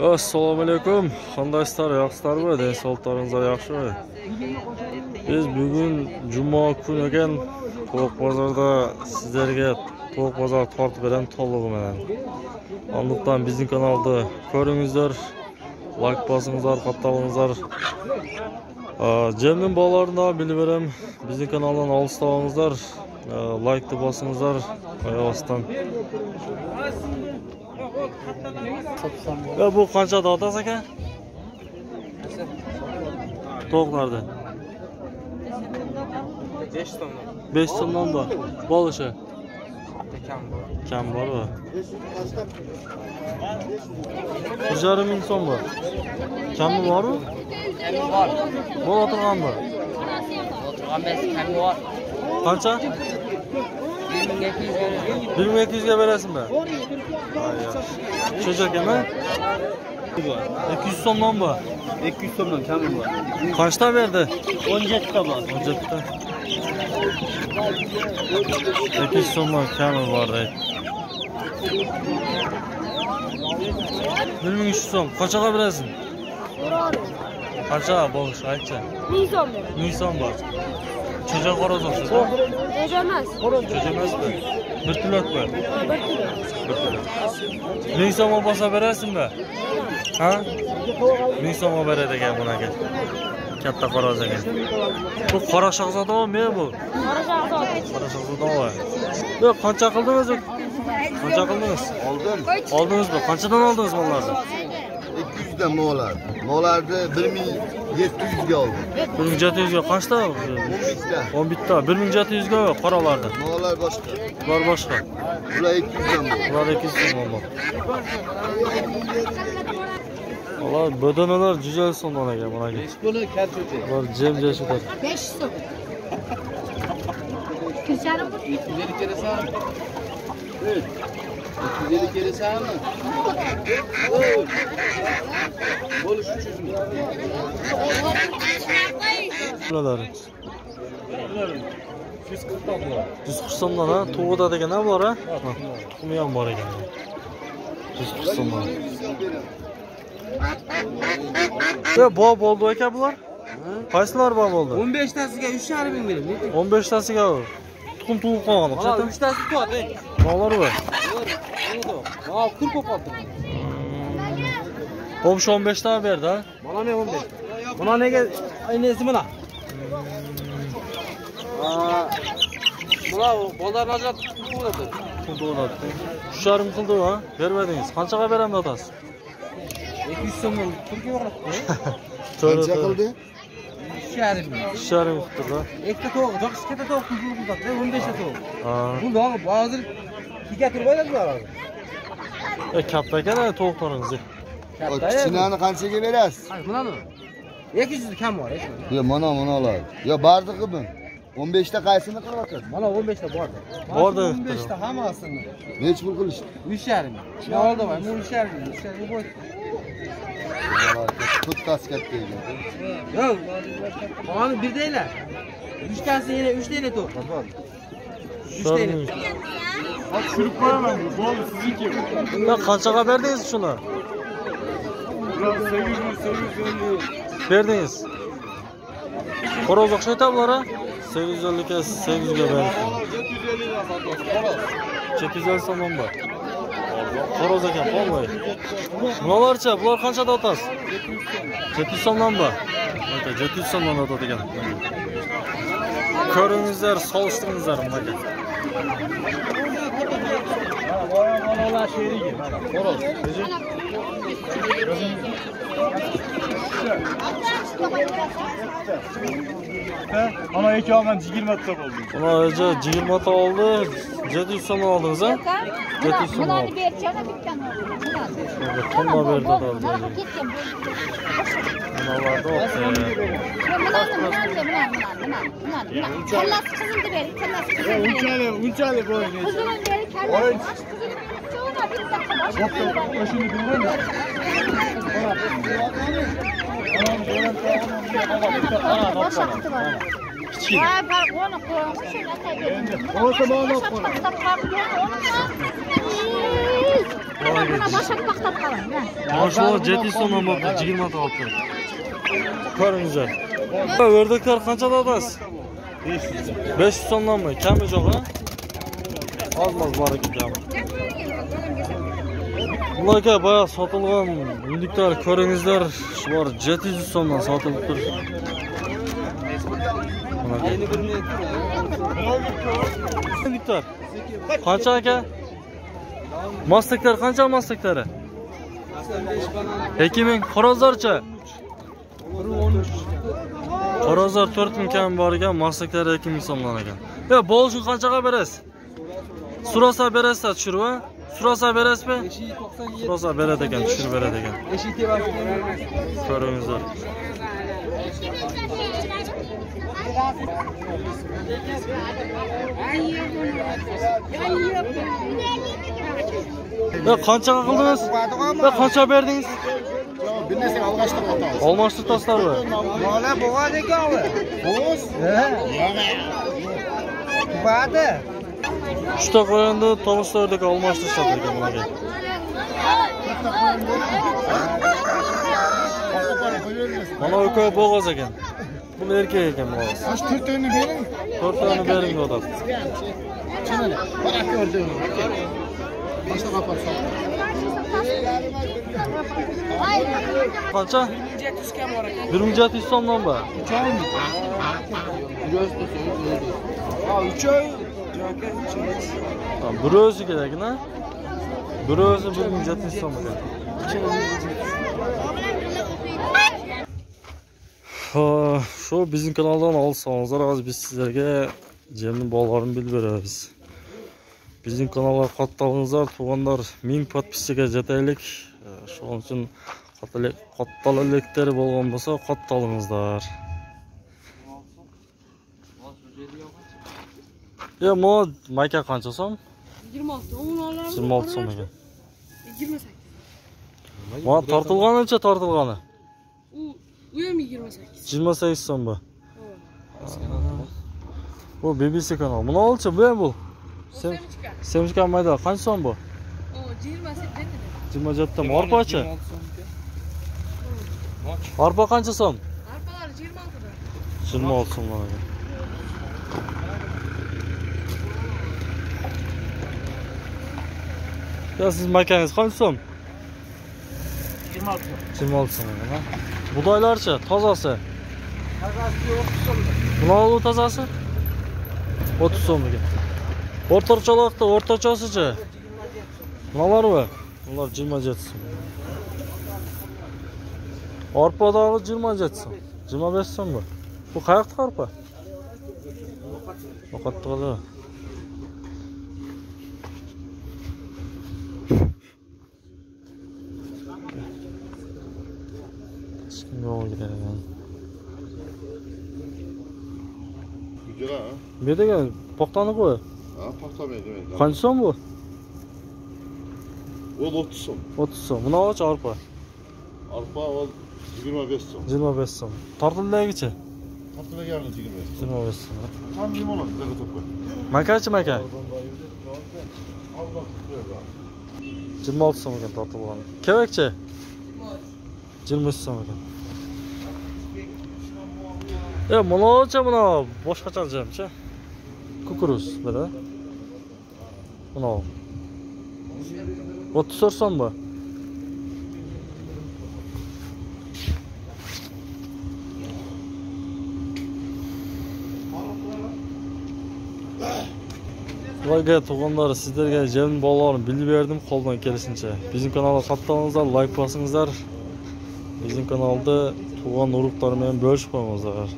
Assalomu alaykum. Qandaysizlar? Yaxshilarmi? Densoqlaringiz yaxshimi? Biz bugun juma kuni ekan to'q bozorda sizlarga to'q bozor tortib bergan to'liq bilan. Ondan bizning kanalda ko'ringizlar, like bosingizlar, qattiqingizlar. Cemning bolalarına bilib beram. Bizning kanaldan olishingizlar, like de bosingizlar. Oyostan. Ya bu qancha dotasi aka? To'qlarda. 5 so'mdan. 5 so'mdan bor. Bo'lishi. Kam bor va. 1,5 ming so'm bor. Kami bormi? Kami bor. Bo'la turganmi? O'tirgan bes kami bor. Qancha? 1200 ga berasizmi? Shuncha ekami? 200 so'mdan bor. 200 so'mdan kami bor. Qanchta berdi? 17 ta bor. 17 ta. 200 so'mdan kami bor deydi. 1300 so'm. Qanchaga berasizmi? Qancha bo'lish aytchi. 1000 so'm beraman. 1000 so'm bor. Cho'ja qoroz o'xshaydi. Cho'ja emas. Cho'ja emasmi? Bir tilak bor. Bir kilo. 1000 so'm olsa berasizmi? Ha? 1000 so'm beradi ekan bunaga. Katta qoroz ekan. Bu qora shahzodami bu? Qora shahzod. Qora shahzodami? Yo, qancha qildingiz? Qancha qildingiz? Oldim. Oldingizmi? Qanchadan oldingiz mollarni? 200 dan mollar. Mollarni 1700 ga oldim. 1700 ga qanchta? 11 ta. 11 ta. 1700 ga qoralarni. Mollar boshqa. Bular boshqa. Bular 200 dan bor. Bular 200 so'm bor. Valla badanalar güzel so'mdan ekan bunaga. Buni karcho'cha. Bular jam-jashidar. 500 so'm. 250 mı? 250 kerasan. Evet. 250 kerasan mı? Bo'lish uchun. Bular 140 dan bor. 140 so'mdan ha, to'g'ida degan ha bular ha. Tuxumi ham bor ekan. 140 so'mdan. Ya bol bo'ldi aka bular? Qaysilar bol bo'ldi? 15 tasiga 3,5 ming beraman. 15 tasiga tuxum tug'ib qolgan o'xshaydi. 3 tasi to'g'ri. Nolari bor? Ha, 40 qo'poldi. Hop 15 ta berdi ha. Mana men 15. Buna nega aynesi mana? Buna bozorni ajratib qo'yadi. To'g'ri. 3,5 qildi ha. Bermadingiz. Qanchaga beraman otasi? 200 so'm Turkiya o'rnatdi. Qancha qildi? 3,5 ming. 3,5 qildi ha. Ikkita to'g'ri, jo'qis ikkita to'g'ri qildi. 15 ta to'g'ri. Ha. Bu dog' hozir ikkiga turib oladilar. Katta ekan tovuqlaringiz. Kichkinani qanchaga berasiz? Bunami? 200 kam bor, hech. Yo, mana bunalar. Yo, bardiqi bu. 15 ta qaysini qilyapsiz? Mana 15 ta bordi. Bordi. 15 ta hammasini. Nech pul qilishdi? 3,5 ming. Ne oldu vay? Bu 3,5 ming. 3,5 ming qo'ydi. To'ttasi katta ekan. Yo'q. Mana bir deylar. 3 tasi yana 3 deyla to'q. 3 deyla. Bak sürüp koyamam. Doğru sizinki. Ya qanchaga berdingiz shuni? 850. Berdingiz. Qoroz o'xshaydi bular ha? 850 ga 800 ga berdi. 750 so'm bor. Qoroz ekan, qo'ymay. Bularcha, bular qanchada otasiz? 700 so'mdan bor. Aka 700 so'mdan otadi ekan. Ko'ringizlar, solishtiringizlar bunaqa. Bolalar şeriği. Horoz. Ana iki alman 20 ta oldu. Ana 20 ta oldu. 700 so'm oldingiz ha? 700 so'm. Bularni berchana bitgan. Tomma berdi oldu. Bunalarda o'xshaydi. Kallasi qizilni bering, kallasi qizilni. Unchalik bo'y. Qizilni bering, kallasi. Cho'g'da bitta buna boşalt maqtab qalan. Maşallah 700 so'mdan bo'pti, 20 ta olib turibdi. Ko'ringizlar. O'rdaklar qanchada otasiz? 500 so'mdanmi? Kami yo'q, ha? Az bor ekan. Bularga bayağı sotilgan undiklar ko'ringizlar, shular 700 so'mdan sotilib turibdi. Undiklar. Qancha aka? Mastaklar qancha mastaklari? 2000 qorozlarcha. Qorozlar 4000 kam bor ekan, mastaklari 2000 so'mdan ekan. Ya bo'lishni qanchaga berasiz? Surasa berasiz, tushirib, ha? Surasa berasizmi? Surasa beradi ekan, tushirib beradi ekan. Ko'ringizlar. Ya qanchaga qildingiz? Ya qancha berdingiz? Bilmasang alg'ashtirib o'tamiz. Almashtirib taslarmi? Bola bo'g'az ekan u. Bo'z? Ba'da. Uchta qo'yanda tovushlardagi almashtirib sotilgan bularga. Mana o'ka bo'g'az ekan. Bu erkak ekan bo'g'az. Siz 4 tani bering. 4 tani bering odam. Bana ko'rdim. Boshqa qapatsam. Qancha? 1700 so'mdan bor. 3 oymi? 3 oy. Bir o'zi kerakmi? Bir o'zi 1700 so'm ekan. Şu bizim kanaldan alsanızlar az biz sizlerge Cem'in bolalarını bilib beramiz. Bizim kanala kattalыңыздар, туғандар 1000 подписчиге жетайлик. Шуның үчүн каттал электери болгон болсо катталыңыздар. Ya mo mayka qancha so'm? 26. O'nlar. 26 so'm ekan. 28. Mo tortilganicha tortilgani. U ham 28. 28 so'm bu. Bu BBC kanal. Buni olchi bu ham bu. Semchka mayda qancha so'm bu? 27 ta arpachi. Arpa qancha so'm? Arpalar 26 da. 26 so'm ekan. Ya siz makanangiz qancha so'm? 26 so'm. 26 so'm ekan, ha. Budaylarcha tozasi. Tozasi 30 so'm. Bunalı tozasi? 30 so'm ekan. O'rtachalikda o'rtachasicha. Bunalar mı? Bunlar 27 so'm. Arpadagi 27 so'm. 25 so'm bu. Bu qayoqda arpa? Yo'qotdilar. Yo'q ekan. Güzel ha. Bu degan paxtani qo'y. Ha, paxta berdim. Qancha so'm bu? O 30 so'm. 30 so'm. Buni olchi arpa. Arpa o 25 so'm. 25 so'm. Tortildagicha. Tortilganni 25 so'm. 25 so'm. Tam limon olib, bir to'p qo'y. Makachi maka. 26 so'm ekan tortilgan. Kevakchi. 20 so'm ekan. Ya bunacha buni boshqacha olacağım-chi. Kukuruz bada. Buni. 34 so'm bu. Sizlarga tuğanlar, sizlerge Cem'in bolalarını bilib berdim qo'ldan kelishincha. Bizim kanalga qattiqingizlar, like bosingizlar. Bizim kanalda tuğan urug'lar bilan bo'lishib qo'yingizlar.